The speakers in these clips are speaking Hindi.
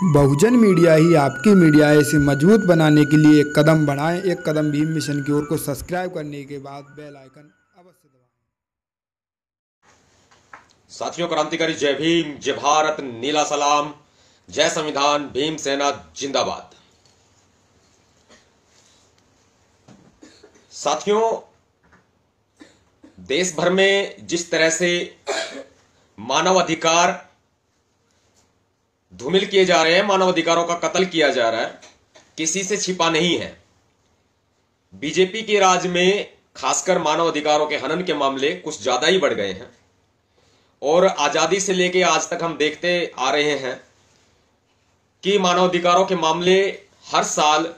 बहुजन मीडिया ही आपकी मीडिया है। इसे मजबूत बनाने के लिए एक कदम बढ़ाएं। एक कदम भीम मिशन की ओर को सब्सक्राइब करने के बाद बेल आइकन अवश्य दबाएं। साथियों, क्रांतिकारी जय भीम, जय भारत, नीला सलाम, जय संविधान, भीम सेना जिंदाबाद। साथियों, देश भर में जिस तरह से मानव अधिकार धूमिल किए जा रहे हैं, मानव अधिकारों का कत्ल किया जा रहा है, किसी से छिपा नहीं है। बीजेपी के राज में खासकर मानव अधिकारों के हनन के मामले कुछ ज्यादा ही बढ़ गए हैं और आजादी से लेकर आज तक हम देखते आ रहे हैं कि मानव अधिकारों के मामले हर साल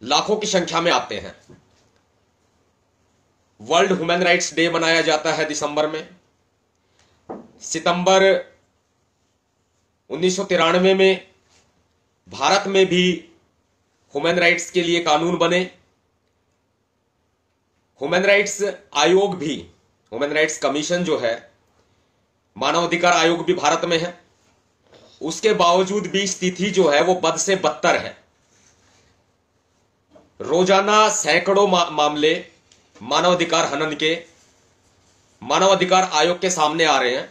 लाखों की संख्या में आते हैं। वर्ल्ड ह्यूमन राइट्स डे मनाया जाता है दिसंबर में। सितंबर 1993 में भारत में भी ह्यूमन राइट्स के लिए कानून बने। ह्यूमन राइट्स आयोग भी, ह्यूमन राइट्स कमीशन जो है, मानव अधिकार आयोग भी भारत में है। उसके बावजूद भी स्थिति जो है वो बद से बदतर है। रोजाना सैकड़ों मामले मानव अधिकार हनन के मानव अधिकार आयोग के सामने आ रहे हैं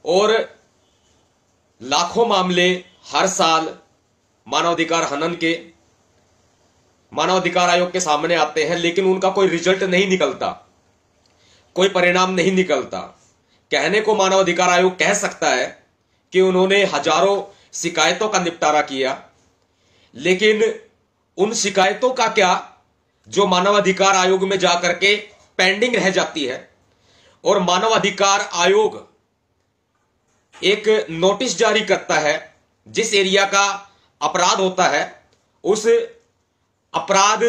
और लाखों मामले हर साल मानव अधिकार हनन के मानव अधिकार आयोग के सामने आते हैं, लेकिन उनका कोई रिजल्ट नहीं निकलता, कोई परिणाम नहीं निकलता। कहने को मानव अधिकार आयोग कह सकता है कि उन्होंने हजारों शिकायतों का निपटारा किया, लेकिन उन शिकायतों का क्या जो मानव अधिकार आयोग में जाकर के पेंडिंग रह जाती है। और मानव अधिकार आयोग एक नोटिस जारी करता है, जिस एरिया का अपराध होता है उस अपराध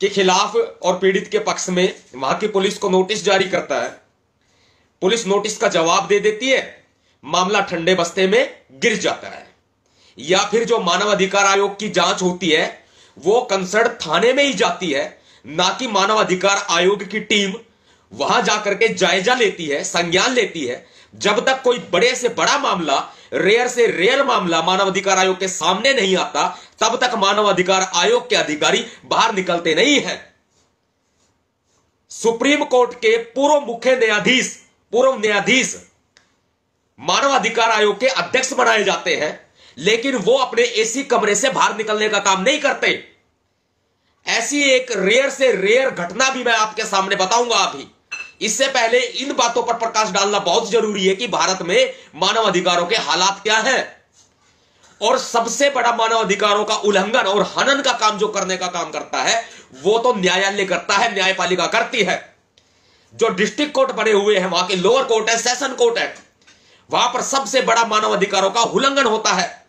के खिलाफ और पीड़ित के पक्ष में वहां की पुलिस को नोटिस जारी करता है। पुलिस नोटिस का जवाब दे देती है, मामला ठंडे बस्ते में गिर जाता है। या फिर जो मानव अधिकार आयोग की जांच होती है वो कंसर्न थाने में ही जाती है, ना कि मानव अधिकार आयोग की टीम वहां जाकर के जायजा लेती है, संज्ञान लेती है। जब तक कोई बड़े से बड़ा मामला, रेयर से रेयर मामला मानव अधिकार आयोग के सामने नहीं आता, तब तक मानव अधिकार आयोग के अधिकारी बाहर निकलते नहीं हैं। सुप्रीम कोर्ट के पूर्व न्यायाधीश मानव अधिकार आयोग के अध्यक्ष बनाए जाते हैं, लेकिन वो अपने एसी कमरे से बाहर निकलने का काम नहीं करते। ऐसी एक रेयर से रेयर घटना भी मैं आपके सामने बताऊंगा अभी। इससे पहले इन बातों पर प्रकाश डालना बहुत जरूरी है कि भारत में मानव अधिकारों के हालात क्या हैं। और सबसे बड़ा मानव अधिकारों का उल्लंघन और हनन का काम जो करने का काम करता है वो तो न्यायालय करता है, न्यायपालिका करती है। जो डिस्ट्रिक्ट कोर्ट बने हुए हैं, वहां के लोअर कोर्ट है, सेशन कोर्ट है, वहां पर सबसे बड़ा मानव अधिकारों का उल्लंघन होता है।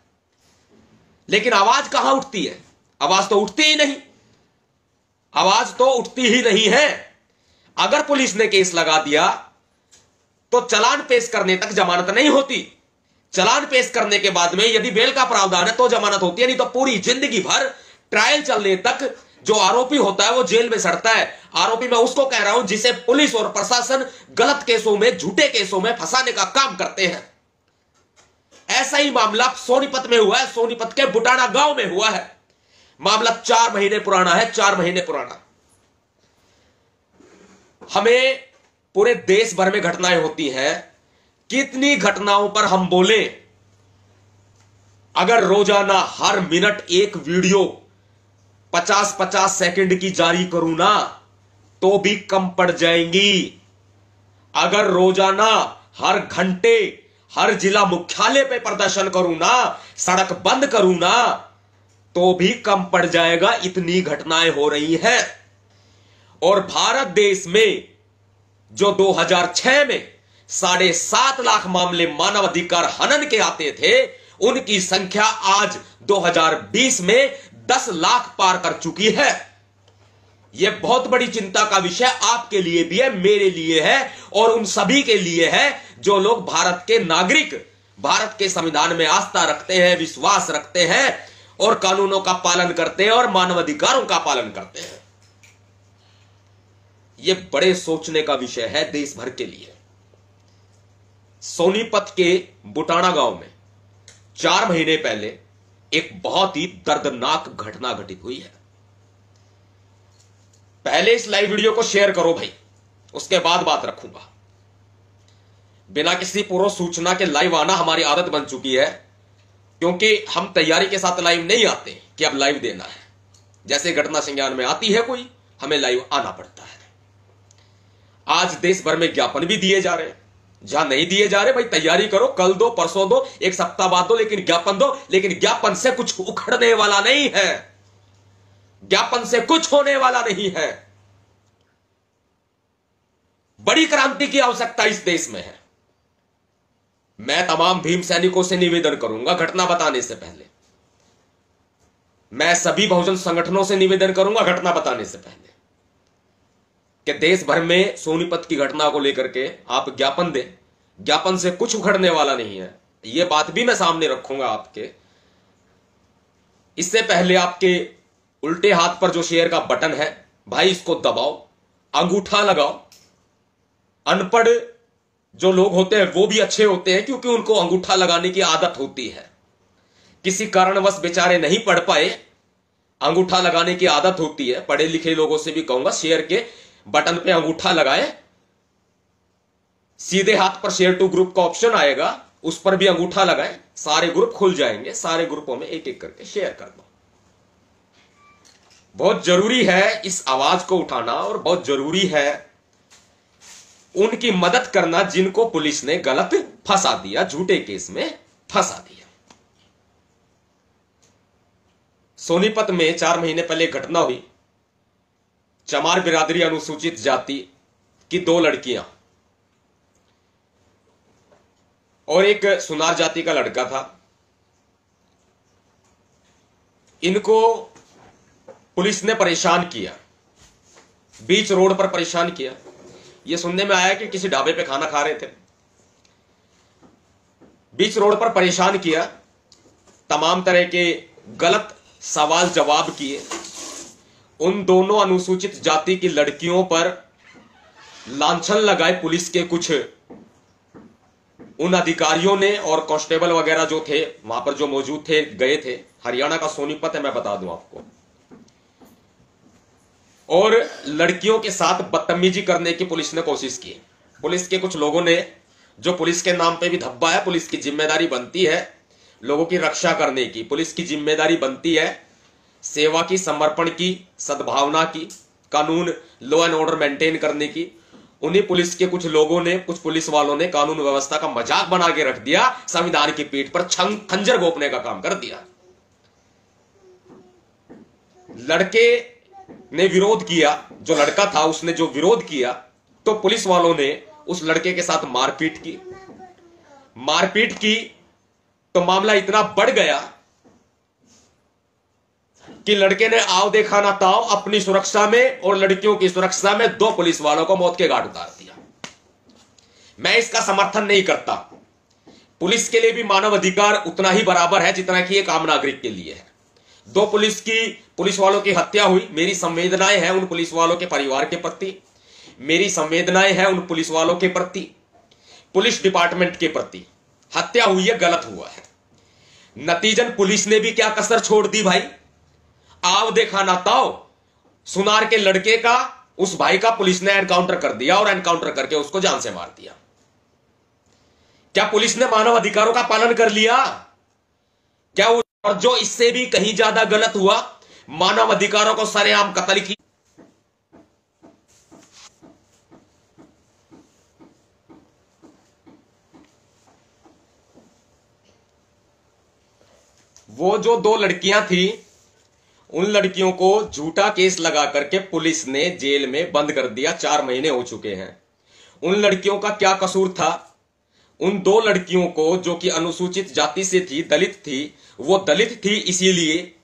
लेकिन आवाज कहां उठती है? आवाज तो उठती ही नहीं। आवाज तो उठती ही नहीं है। अगर पुलिस ने केस लगा दिया तो चालान पेश करने तक जमानत नहीं होती। चालान पेश करने के बाद में यदि बेल का प्रावधान है तो जमानत होती है, नहीं तो पूरी जिंदगी भर ट्रायल चलने तक जो आरोपी होता है वो जेल में सड़ता है। आरोपी मैं उसको कह रहा हूं जिसे पुलिस और प्रशासन गलत केसों में, झूठे केसों में फंसाने का काम करते हैं। ऐसा ही मामला सोनीपत में हुआ है, सोनीपत के बुटाना गांव में हुआ है। मामला 4 महीने पुराना है, 4 महीने पुराना। हमें पूरे देश भर में घटनाएं होती हैं, कितनी घटनाओं पर हम बोले। अगर रोजाना हर मिनट एक वीडियो 50-50 सेकंड की जारी करूं ना तो भी कम पड़ जाएंगी। अगर रोजाना हर घंटे हर जिला मुख्यालय पे प्रदर्शन करूं ना, सड़क बंद करूं ना तो भी कम पड़ जाएगा। इतनी घटनाएं हो रही हैं। और भारत देश में जो 2006 में 7.5 लाख मामले मानव अधिकार हनन के आते थे, उनकी संख्या आज 2020 में 10 लाख पार कर चुकी है। यह बहुत बड़ी चिंता का विषय आपके लिए भी है, मेरे लिए है और उन सभी के लिए है जो लोग भारत के नागरिक, भारत के संविधान में आस्था रखते हैं, विश्वास रखते हैं और कानूनों का पालन करते हैं और मानव अधिकारों का पालन करते हैं। यह बड़े सोचने का विषय है देश भर के लिए। सोनीपत के बुटाना गांव में 4 महीने पहले एक बहुत ही दर्दनाक घटना घटित हुई है। पहले इस लाइव वीडियो को शेयर करो भाई, उसके बाद बात रखूंगा। बिना किसी पूर्व सूचना के लाइव आना हमारी आदत बन चुकी है, क्योंकि हम तैयारी के साथ लाइव नहीं आते कि अब लाइव देना है। जैसे घटना संज्ञान में आती है कोई, हमें लाइव आना पड़ता है। आज देश भर में ज्ञापन भी दिए जा रहे हैं। जहां नहीं दिए जा रहे भाई तैयारी करो, कल दो, परसों दो, एक सप्ताह बाद दो, लेकिन ज्ञापन दो। लेकिन ज्ञापन से कुछ उखड़ने वाला नहीं है, ज्ञापन से कुछ होने वाला नहीं है। बड़ी क्रांति की आवश्यकता इस देश में है। मैं तमाम भीम सैनिकों से निवेदन करूंगा, घटना बताने से पहले मैं सभी बहुजन संगठनों से निवेदन करूंगा, घटना बताने से पहले, कि देश भर में सोनीपत की घटना को लेकर के आप ज्ञापन दें। ज्ञापन से कुछ उखड़ने वाला नहीं है, यह बात भी मैं सामने रखूंगा आपके। इससे पहले आपके उल्टे हाथ पर जो शेयर का बटन है भाई, इसको दबाओ, अंगूठा लगाओ। अनपढ़ जो लोग होते हैं वो भी अच्छे होते हैं, क्योंकि उनको अंगूठा लगाने की आदत होती है। किसी कारणवश बेचारे नहीं पढ़ पाए, अंगूठा लगाने की आदत होती है। पढ़े लिखे लोगों से भी कहूंगा, शेयर के बटन पे अंगूठा लगाए, सीधे हाथ पर शेयर टू ग्रुप का ऑप्शन आएगा, उस पर भी अंगूठा लगाएं, सारे ग्रुप खुल जाएंगे। सारे ग्रुपों में एक एक करके शेयर कर दो। बहुत जरूरी है इस आवाज को उठाना, और बहुत जरूरी है उनकी मदद करना जिनको पुलिस ने गलत फंसा दिया, झूठे केस में फंसा दिया। सोनीपत में 4 महीने पहले घटना हुई। चमार बिरादरी अनुसूचित जाति की 2 लड़कियां और एक सुनार जाति का लड़का था। इनको पुलिस ने परेशान किया, बीच रोड पर परेशान किया। यह सुनने में आया कि किसी ढाबे पे खाना खा रहे थे, बीच रोड पर परेशान किया, तमाम तरह के गलत सवाल जवाब किए। उन दोनों अनुसूचित जाति की लड़कियों पर लांछन लगाए पुलिस के कुछ उन अधिकारियों ने, और कांस्टेबल वगैरह जो थे वहां पर जो मौजूद थे, गए थे। हरियाणा का सोनीपत है, मैं बता दूं आपको। और लड़कियों के साथ बदतमीजी करने की पुलिस ने कोशिश की। पुलिस के कुछ लोगों ने, जो पुलिस के नाम पे भी धब्बा है, पुलिस की जिम्मेदारी बनती है लोगों की रक्षा करने की, पुलिस की जिम्मेदारी बनती है सेवा की, समर्पण की, सद्भावना की, कानून लॉ एंड ऑर्डर मेंटेन करने की। उन्हीं पुलिस के कुछ लोगों ने, कुछ पुलिस वालों ने कानून व्यवस्था का मजाक बना के रख दिया, संविधान की पीठ पर खंजर घोंपने का काम कर दिया। लड़के ने विरोध किया, जो लड़का था उसने जो विरोध किया, तो पुलिस वालों ने उस लड़के के साथ मारपीट की तो मामला इतना बढ़ गया कि लड़के ने आओ देखा ना ताओ, अपनी सुरक्षा में और लड़कियों की सुरक्षा में 2 पुलिस वालों को मौत के घाट उतार दिया। मैं इसका समर्थन नहीं करता। पुलिस के लिए भी मानव अधिकार उतना ही बराबर है जितना कि एक आम नागरिक के लिए है। 2 पुलिस वालों की हत्या हुई। मेरी संवेदनाएं हैं उन पुलिस वालों के परिवार के प्रति, मेरी संवेदनाएं हैं उन पुलिस वालों के प्रति, पुलिस डिपार्टमेंट के प्रति। हत्या हुई है, गलत हुआ है। नतीजन पुलिस ने भी क्या कसर छोड़ दी भाई। आव देखा ना ताओ, सुनार के लड़के का, उस भाई का पुलिस ने एनकाउंटर कर दिया, और एनकाउंटर करके उसको जान से मार दिया। क्या पुलिस ने मानव अधिकारों का पालन कर लिया? क्या और जो इससे भी कहीं ज्यादा गलत हुआ, मानव अधिकारों को सरेआम कत्ल की। वो जो 2 लड़कियां थी, उन लड़कियों को झूठा केस लगा करके पुलिस ने जेल में बंद कर दिया। 4 महीने हो चुके हैं। उन लड़कियों का क्या कसूर था? उन 2 लड़कियों को, जो कि अनुसूचित जाति से थी, दलित थी, वो दलित थी, इसीलिए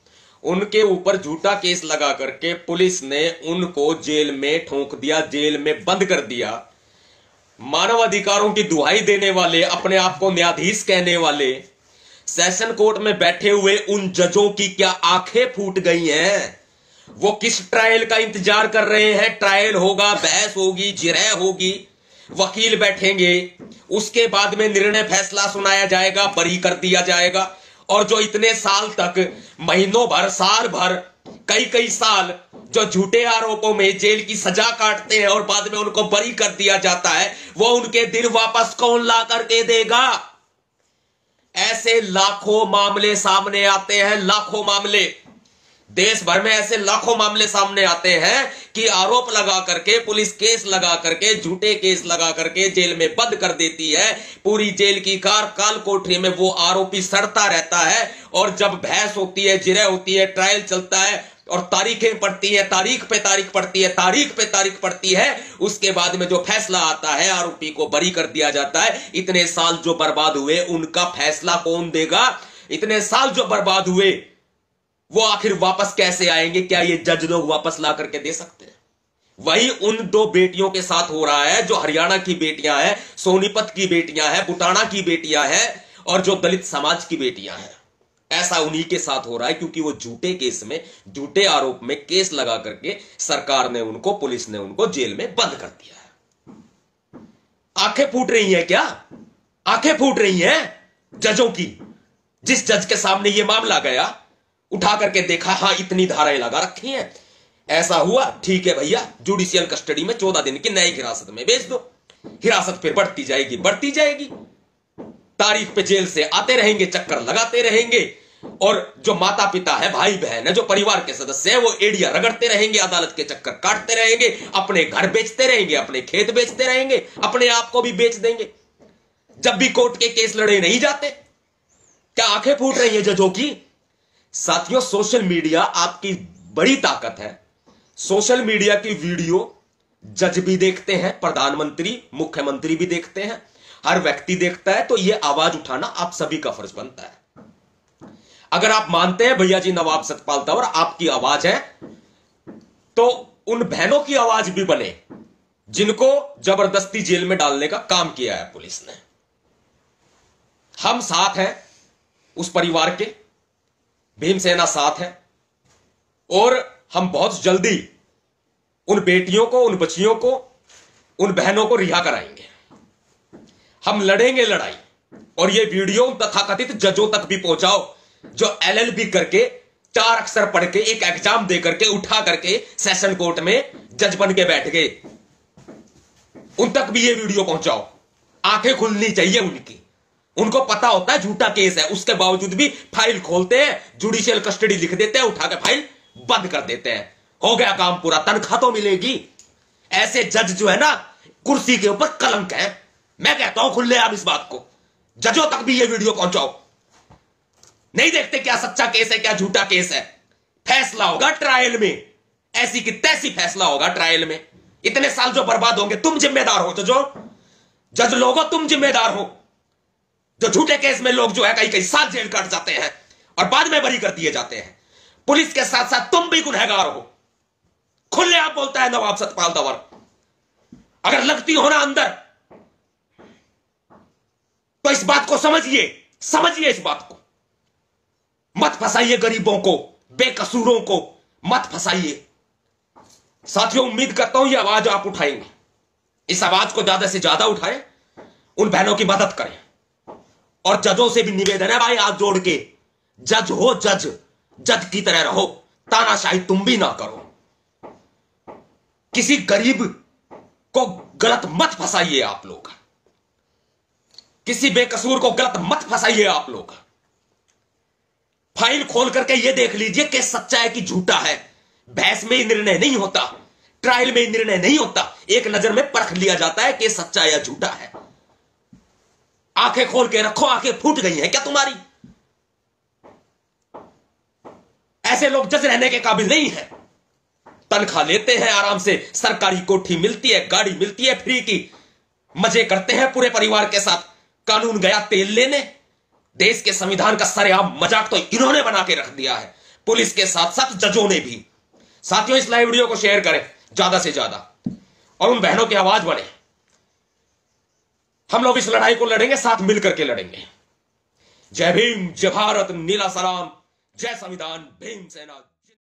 उनके ऊपर झूठा केस लगा करके पुलिस ने उनको जेल में ठोक दिया, जेल में बंद कर दिया। मानव अधिकारों की दुहाई देने वाले, अपने आप को न्यायाधीश कहने वाले, सेशन कोर्ट में बैठे हुए उन जजों की क्या आंखें फूट गई हैं? वो किस ट्रायल का इंतजार कर रहे हैं? ट्रायल होगा, बहस होगी, जिरह होगी, वकील बैठेंगे, उसके बाद में निर्णय फैसला सुनाया जाएगा, बरी कर दिया जाएगा। और जो इतने साल तक, महीनों भर, साल भर, कई कई साल जो झूठे आरोपों में जेल की सजा काटते हैं और बाद में उनको बरी कर दिया जाता है, वो उनके दिन वापस कौन ला करके देगा? ऐसे लाखों मामले सामने आते हैं, लाखों मामले। देश भर में ऐसे लाखों मामले सामने आते हैं कि आरोप लगा करके, पुलिस केस लगा करके, झूठे केस लगा करके जेल में बंद कर देती है। पूरी जेल की काल कोठरी में वो आरोपी सड़ता रहता है। और जब बहस होती है, जिरह होती है, ट्रायल चलता है और तारीखें पड़ती है, तारीख पे तारीख पड़ती है, तारीख पे तारीख पड़ती है, उसके बाद में जो फैसला आता है, आरोपी को बरी कर दिया जाता है। इतने साल जो बर्बाद हुए, उनका फैसला कौन देगा? इतने साल जो बर्बाद हुए, वो आखिर वापस कैसे आएंगे? क्या ये जज लोग वापस ला करके दे सकते हैं? वही उन दो बेटियों के साथ हो रहा है, जो हरियाणा की बेटियां हैं, सोनीपत की बेटियां हैं, बुटाना की बेटियां हैं और जो दलित समाज की बेटियां हैं। ऐसा उन्हीं के साथ हो रहा है, क्योंकि वो झूठे केस में, झूठे आरोप में केस लगा करके सरकार ने उनको, पुलिस ने उनको जेल में बंद कर दिया है। आंखें फूट रही हैं क्या? आंखें फूट रही हैं जजों की। जिस जज के सामने ये मामला गया, उठा करके देखा, हां इतनी धाराएं लगा रखी हैं, ऐसा हुआ, ठीक है भैया, जुडिशियल कस्टडी में 14 दिन की न्यायिक हिरासत में भेज दो। हिरासत फिर बढ़ती जाएगी, बढ़ती जाएगी, तारीख पे जेल से आते रहेंगे, चक्कर लगाते रहेंगे। और जो माता पिता है, भाई बहन है, जो परिवार के सदस्य है, वो एड़िया रगड़ते रहेंगे, अदालत के चक्कर काटते रहेंगे, अपने घर बेचते रहेंगे, अपने खेत बेचते रहेंगे, अपने आप को भी बेच देंगे जब भी कोर्ट के केस लड़े नहीं जाते। क्या आंखें फूट रही है जजों की? साथियों, सोशल मीडिया आपकी बड़ी ताकत है। सोशल मीडिया की वीडियो जज भी देखते हैं, प्रधानमंत्री, मुख्यमंत्री भी देखते हैं, हर व्यक्ति देखता है। तो यह आवाज उठाना आप सभी का फर्ज बनता है। अगर आप मानते हैं भैया जी नवाब सतपाल तंवर आपकी आवाज है, तो उन बहनों की आवाज भी बने जिनको जबरदस्ती जेल में डालने का काम किया है पुलिस ने। हम साथ हैं उस परिवार के, भीमसेना साथ है, और हम बहुत जल्दी उन बेटियों को, उन बच्चियों को, उन बहनों को रिहा कराएंगे। हम लड़ेंगे लड़ाई। और ये वीडियो उन तथाकथित जजों तक भी पहुंचाओ जो LLB करके, 4 अक्षर पढ़ के, एक एग्जाम दे करके, उठा करके सेशन कोर्ट में जज बन के बैठ गए। उन तक भी ये वीडियो पहुंचाओ। आंखें खुलनी चाहिए उनकी। उनको पता होता है झूठा केस है, उसके बावजूद भी फाइल खोलते हैं, जुडिशियल कस्टडी लिख देते हैं, उठा के फाइल बंद कर देते हैं। हो गया काम पूरा, तनख्वाह तो मिलेगी। ऐसे जज जो है ना, कुर्सी के ऊपर कलंक है। मैं कहता हूं खुलेआम इस बात को जजों तक भी ये वीडियो पहुंचाओ। नहीं देखते क्या सच्चा केस है, क्या झूठा केस है? फैसला होगा ट्रायल में, ऐसी की तैसी फैसला होगा ट्रायल में। इतने साल जो बर्बाद होंगे, तुम जिम्मेदार हो। जज लोगों, तुम जिम्मेदार हो। जो झूठे केस में लोग जो है कई कई साल जेल काट जाते हैं और बाद में बरी कर दिए जाते हैं। पुलिस के साथ साथ तुम भी गुनहगार हो। खुलेआम बोलता है नवाब सतपाल तंवर। अगर लगती हो ना अंदर, तो इस बात को समझिए, समझिए इस बात को। मत फंसाइए गरीबों को, बेकसूरों को मत फंसाइए। साथियों, उम्मीद करता हूं यह आवाज आप उठाएंगे। इस आवाज को ज्यादा से ज्यादा उठाएं, उन बहनों की मदद करें। और जजों से भी निवेदन है भाई, हाथ जोड़ के, जज हो जज, जज की तरह रहो, तानाशाही तुम भी ना करो। किसी गरीब को गलत मत फंसाइए आप लोग, किसी बेकसूर को गलत मत फंसाइए आप लोग। फाइल खोल करके यह देख लीजिए कि सच्चा है कि झूठा है। बहस में ही निर्णय नहीं होता, ट्रायल में ही निर्णय नहीं होता, एक नजर में परख लिया जाता है कि सच्चा या झूठा है। आंखें खोल के रखो। आंखें फूट गई हैं क्या तुम्हारी? ऐसे लोग जज रहने के काबिल नहीं है। तनख्वाह लेते हैं आराम से, सरकारी कोठी मिलती है, गाड़ी मिलती है फ्री की, मजे करते हैं पूरे परिवार के साथ। कानून गया तेल लेने। देश के संविधान का सरेआम मजाक तो इन्होंने बना के रख दिया है, पुलिस के साथ साथ जजों ने भी। साथियों, इस लाइव वीडियो को शेयर करें ज्यादा से ज्यादा और उन बहनों की आवाज बने। हम लोग इस लड़ाई को लड़ेंगे, साथ मिलकर के लड़ेंगे। जय भीम, जय भारत, नीला सलाम, जय संविधान, भीम सेना।